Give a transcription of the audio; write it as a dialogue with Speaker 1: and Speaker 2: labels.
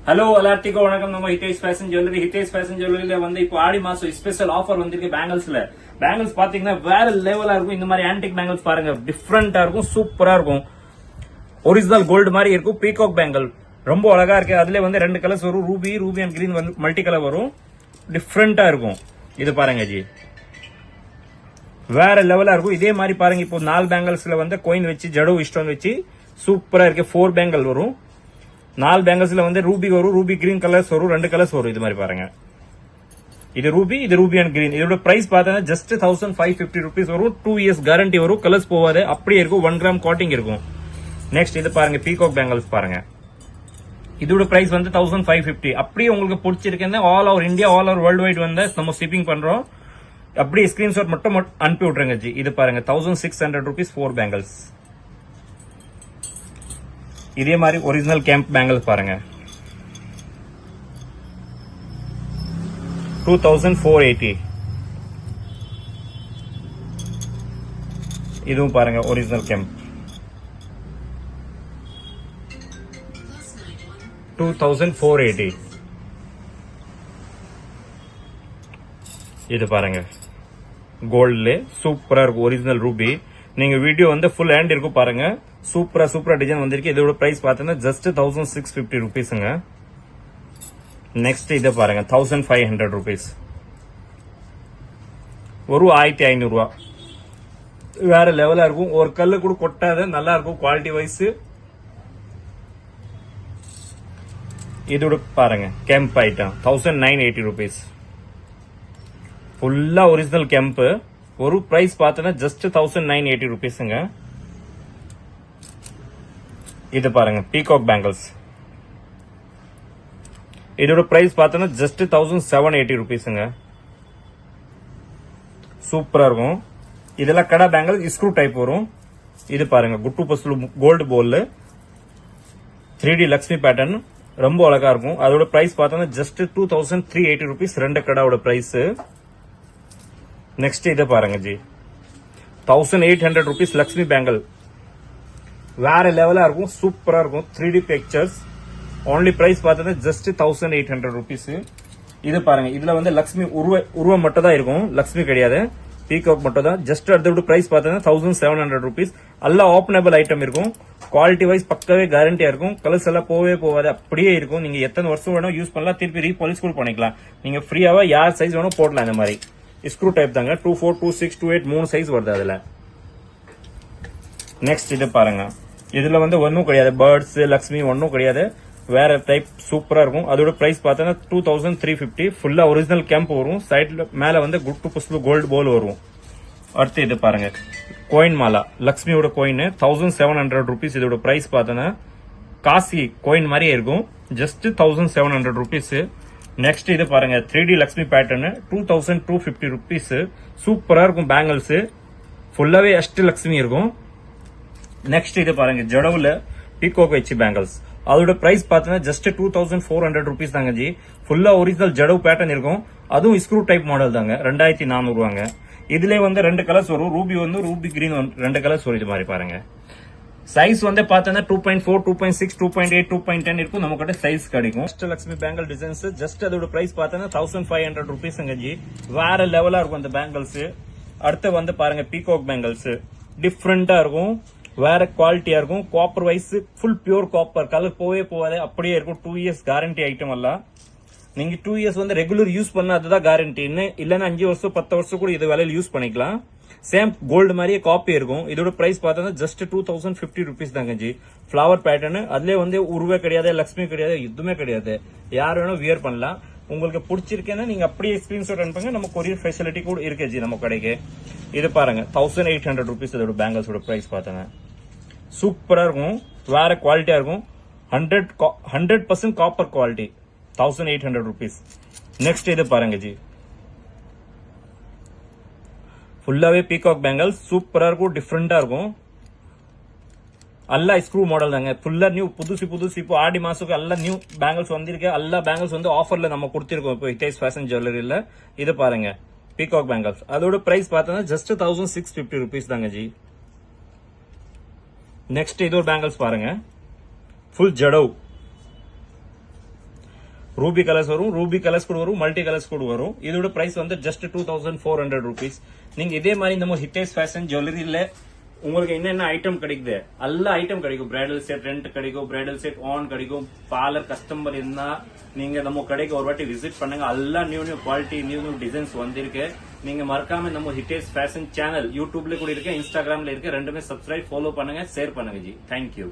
Speaker 1: Hello எல்லாத்துக்கும் வணக்கம். நம்ம ஹிதேஷ் ஃபேஷன் ஜுவல்லரியில வந்து இப்போ ஆடி மாசம் ஸ்பெஷல் ஆஃபர் வந்திருக்கு பேங்கிள்ஸ் பாத்தீங்கன்னா வேற லெவலா இருக்கும். இந்த மாதிரி ஆன்டிக் பேங்கிள்ஸ் பாருங்க, டிஃப்ரெண்டா இருக்கும், சூப்பரா இருக்கும். ஒரிஜினல் கோல்டு மாதிரி இருக்கும். பீகாக் பேங்கிள் ரொம்ப அழகா இருக்கு. அதுல வந்து 2 கலர்ஸ் வரும், ரூபி அண்ட் கிரீன் வந்து மல்டி கலர் வரும். டிஃப்ரெண்டா இருக்கும். இது பாருங்க ஜி, வேற லெவலா இருக்கும். இதே மாதிரி பாருங்க, இப்போ 4 பேங்கிள்ஸ்ல வந்து கோயின் வச்சு ஜடவு ஸ்டோன் வச்சு சூப்பரா இருக்கு. 4 பேங்கிள் வரும். 4 பேங்கிள்ஸ்ல வந்து ரூபி வரும், ரூபி கிரீன் கலர்ஸ் வரும், 2 கலர்ஸ் வரும். இது மாதிரி பாருங்க, இது ரூபி அண்ட் கிரீன். இதோட பிரைஸ் பார்த்தா ஜஸ்ட் 1550 rupees வரும். 2 years கேரண்டி வரும். கலர்ஸ் போவாது, அப்படியே இருக்கும். 1 கிராம் காட்டிங் இருக்கும். நெக்ஸ்ட் இது பாருங்க, பீகாக் பேங்கிள்ஸ் பாருங்க. இதோட பிரைஸ் வந்து 1550. அப்படியே உங்களுக்கு பிடிச்சிருக்கேன், all over India, all over world wide வந்து நம்ம ஷிப்பிங் பண்றோம். அப்படியே ஸ்கிரீன்ஷாட் மட்டும் அனுப்பி விட்டுருங்க ஜி. இது பாருங்க, 1600 rupees 4 பேங்கிள்ஸ். இதே மாதிரி ஒரிஜினல் கேம்ப் பேங்கிள் பாருங்க, 2480. இதுவும் பாருங்க, ஒரிஜினல் கேம்ப் 2480. இது பாருங்க, கோல்ட்ல சூப்பரா இருக்கும், ஒரிஜினல் ரூபி. நீங்க வீடியோ வந்து ஃபுல் ஹேண்ட் இருக்கும் பாருங்க. சூப்பரா டிசைன் வந்திருக்கு. இதோட பிரைஸ் பாத்தீங்கன்னா ஜஸ்ட் 1650 rupeesங்க. நெக்ஸ்ட் இதை பாருங்க, 1500 rupees. ஒரு 1500 ரூபாய். வேற லெவலா இருக்கும். ஒரு கல்லு கூட கொட்டாத, நல்லா இருக்கும் குவாலிட்டி வைஸ். இதோட பாருங்க, கேம்ப் ஐட்டம் 1980 rupees. ஃபுல்லா ஒரிஜினல் கேம்ப். ஒரு பிரைஸ் பார்த்தோன்னா ஜஸ்ட் 1980 rupeesங்க. இது பாருங்க, பீகாக் பேங்கிள்ஸ். இதோட பிரைஸ் பார்த்தோன்னா ஜஸ்ட் 1780 rupeesங்க. சூப்பரா இருக்கும். இதெல்லாம் கடா பேங்கிள், ஸ்க்ரூ டைப் வரும். இது பாருங்க, குட்டு பஸ்ல கோல்டு போல் 3D லக்ஷ்மி பேட்டர்ன், ரொம்ப அழகா இருக்கும். அதோட பிரைஸ் பார்த்தோன்னா ஜஸ்ட் 2380 rupees. 2 கடாவோட பிரைஸ். நெக்ஸ்ட் இதை பாருங்க ஜி, 1800 rupees லக்ஷ்மி பேங்கிள். வேற லெவலா இருக்கும், சூப்பரா இருக்கும். 3D pictures. ஓன்லி பிரைஸ் பார்த்தா ஜஸ்ட் 1800 rupees. இது பாருங்க, இதுல வந்து லக்ஷ்மி உருவம் மட்டும் தான் இருக்கும், லக்ஷ்மி கிடையாது, பீகாக் மட்டும் தான். ஜஸ்ட் அதோட பிரைஸ் பார்த்தா 1700 rupees. எல்லாம் ஓப்பனபிள் ஐட்டம் இருக்கும். குவாலிட்டி வைஸ் பக்கவே கேரண்டியா இருக்கும். கலர்ஸ் எல்லாம் போவாது, அப்படியே இருக்கும். நீங்க எத்தனை வருஷம் வேணும் யூஸ் பண்ணலாம், திருப்பி ரீபாலிஷ் கூட பண்ணிக்கலாம். நீங்க ஃப்ரீயாவா யார் சைஸ் வேணும் போடலாம். இந்த மாதிரி ஸ்க்ரூ டைப் தாங்க. 24, 26, 28 3 சைஸ் வருது அதுல. நெக்ஸ்ட் இது பாருங்க, இதுல வந்து ஒன்னும் கிடையாது, பேர்ட்ஸ் லக்ஷ்மி ஒன்னும் கிடையாது, வேற டைப். சூப்பரா இருக்கும். அதோட பிரைஸ் பார்த்தா 2350. ஃபுல்லா ஒரிஜினல் கேம்ப் வரும். சைட்ல மேல வந்து குட்டு புஸ்ல கோல்டு போல் வரும். அடுத்து இது பாருங்க, கோயின் மாலா, லக்ஷ்மியோட கோயின் 1700 rupees. இதோட பிரைஸ் பார்த்தா காசி கோயின் மாதிரியே இருக்கும். Just 1700 rupees. நெக்ஸ்ட் இது பாருங்க, 3D லக்ஷ்மி பேட்டர்ன் 2250 rupees. சூப்பரா இருக்கும் பேங்கிள்ஸ். ஃபுல்லாவே அஷ்ட லக்ஷ்மி இருக்கும். நெக்ஸ்ட் இது பாருங்க, ஜடவுல பீகாக் வச்சு பேங்கிள்ஸ். அதோட பிரைஸ் பார்த்தீங்கன்னா ஜஸ்ட் 2400 rupees தாங்க ஜி. ஃபுல்லா ஒரிஜினல் ஜடவு பேட்டர்ன் இருக்கும். அதுவும் ஸ்க்ரூ டைப் மாடல் தாங்க. 2400 ரூபாங்க. இதுல வந்து 2 கலர்ஸ் வரும், ரூபி கிரீன் 2 கலர்ஸ் வரும். இது மாதிரி பாருங்க. சைஸ் வந்து பார்த்தா 2.4, 2.6, 2.8, 2.10 இருக்கும். நம்ம கிட்ட சைஸ் கிடைக்கும். Lakshmi bangle designs. ஜஸ்ட் அதோட பிரைஸ் பார்த்தா 1500 rupees ஜி. வேற லெவலா இருக்கும் அந்த பேங்கிள்ஸ். அடுத்து வந்து பாருங்க, பீகாக் பேங்கிள்ஸ் டிஃப்ரெண்டா இருக்கும், வேற குவாலிட்டியா இருக்கும். Copper wise full pure copper, colour போவாது, அப்படியே இருக்கும். 2 years கேரண்டி ஐட்டம் எல்லாம். நீங்க 2 years வந்து ரெகுலர் யூஸ் பண்ணா அதுதான் கேரண்டி. இல்லன்னா 5 வருஷம் 10 வருஷம் கூட இது வேலையில யூஸ் பண்ணிக்கலாம். சேம் கோல்டு மாதிரியே காப்பி இருக்கும். இதோட பிரைஸ் பார்த்தா ஜஸ்ட் 2050 rupees தாங்க ஜி. Flower pattern. அதுல வந்து உருவே கிடையாது, லக்ஷ்மி கிடையாது, எதுவுமே கிடையாது. யார் வேணும் வியர் பண்ணலாம். உங்களுக்கு பிடிச்சிருக்கேன்னா நீங்க அப்படியே ஸ்கிரீன்ஷாட் அனுப்புங்க. நம்ம கொரியர் ஃபெசிலிட்டி கூட இருக்கு ஜி நம்ம கடைக்கு. இது பாருங்க, 1800 rupees. இதோட பேங்கிள்ஸோட பிரைஸ் பார்த்தா சூப்பரா இருக்கும், வேற குவாலிட்டியா இருக்கும். 100% காப்பர் குவாலிட்டி, 1800 rupees. நெக்ஸ்ட் இது பாருங்க ஜி, ஃபுல்லாவே பீகாக் பேங்கிள்ஸ். சூப்பரா இருக்கும், டிஃப்ரெண்டா இருக்கும். எல்லா ஸ்க்ரூ மாடல் தாங்க. ஃபுல்லா நியூ, புதுசு. இப்போ ஆடி மாசத்துக்கு எல்லாம் நியூ பேங்கிள்ஸ் வந்திருக்கு. எல்லா பேங்கிள்ஸ் வந்து ஆஃபர்ல நம்ம கொடுத்திருக்கோம் இப்போ ஹிதேஷ் ஃபேஷன் ஜுவல்லரியில. இது பாருங்க, பீகாக் பேங்கிள்ஸ். அதோட பிரைஸ் பார்த்தா ஜஸ்ட் 1650 rupees தாங்க ஜி. நெக்ஸ்ட் இது ஒரு பேங்கிள்ஸ் பாருங்க, ஃபுல் ஜடவ். ரூபி கலர்ஸ் வரும், ரூபி கலர்ஸ் கூட வரும், மல்டி கலர்ஸ் கூட வரும். இதோட பிரைஸ் வந்து ஜஸ்ட் 2400 rupees. நீங்க இதே மாதிரி நம்ம ஹிட்டேஸ் ஃபேஷன் ஜுவல்லரியில உங்களுக்கு என்னென்ன ஐட்டம் கிடைக்குது எல்லா ஐட்டம் கிடைக்கும். பிரைடல் செட் ரெண்ட் கிடைக்கும், பிரைடல் செட் ஆன் கிடைக்கும். பார்லர் கஸ்டமர் இருந்தா நீங்க நம்ம கடைக்கு ஒரு வாட்டி விசிட் பண்ணுங்க. எல்லா நியூ குவாலிட்டி நியூ டிசைன்ஸ் வந்திருக்கு. நீங்க மறக்காம நம்ம ஹிட்டேஸ் ஃபேஷன் சேனல் யூடியூப்ல கூட இருக்கு, இன்ஸ்டாகிராம்ல இருக்கு. ரெண்டுமே சப்ஸ்கிரைப் ஃபாலோ பண்ணுங்க, ஷேர் பண்ணுங்க ஜி. தேங்க்யூ.